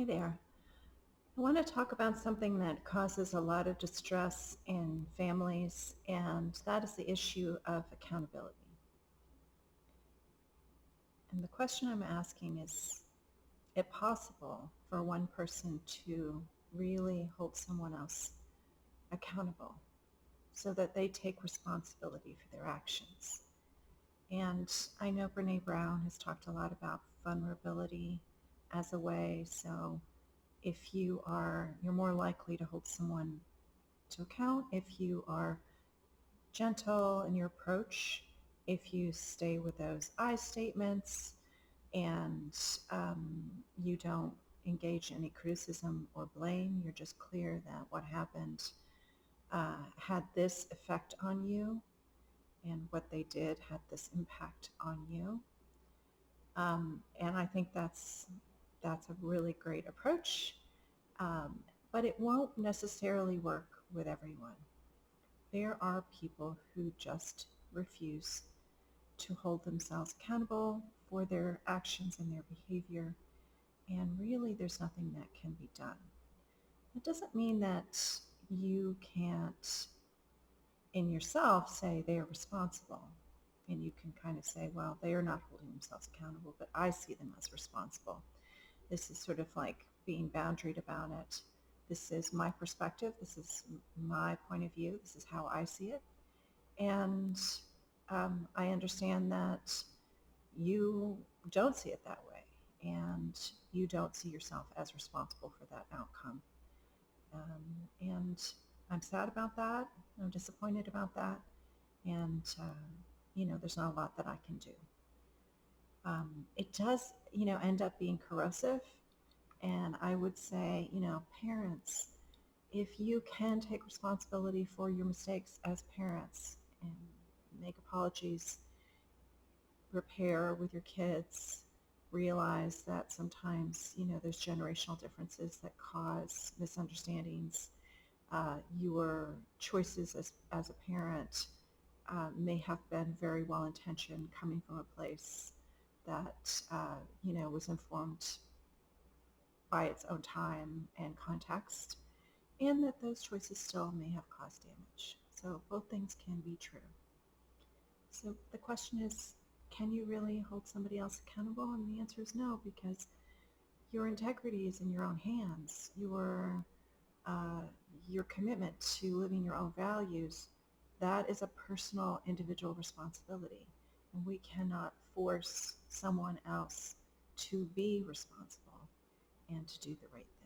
Hi there. I want to talk about something that causes a lot of distress in families, and that is the issue of accountability. And the question I'm asking is it possible for one person to really hold someone else accountable so that they take responsibility for their actions? And I know Brené Brown has talked a lot about vulnerability as a way. So if you're more likely to hold someone to account if you are gentle in your approach, if you stay with those I statements, and you don't engage in any criticism or blame. You're just clear that what happened had this effect on you, and what they did had this impact on you. And I think that's a really great approach, um, but it won't necessarily work with everyone. There are people who just refuse to hold themselves accountable for their actions and their behavior, and really there's nothing that can be done. It doesn't mean that you can't, in yourself, say they are responsible. And you can kind of say, well, they are not holding themselves accountable, but I see them as responsible. This is sort of like being boundaried about it. This is my perspective. This is my point of view. This is how I see it. And I understand that you don't see it that way, and you don't see yourself as responsible for that outcome. And I'm sad about that. I'm disappointed about that. And, there's not a lot that I can do. It does, end up being corrosive. And I would say, parents, if you can take responsibility for your mistakes as parents and make apologies, repair with your kids, realize that sometimes, there's generational differences that cause misunderstandings. Your choices as a parent may have been very well intentioned, coming from a place that, was informed by its own time and context, and that those choices still may have caused damage. So both things can be true. So the question is, can you really hold somebody else accountable? And the answer is no, because your integrity is in your own hands. Uh, your commitment to living your own values, that is a personal, individual responsibility. And we cannot force someone else to be responsible and to do the right thing.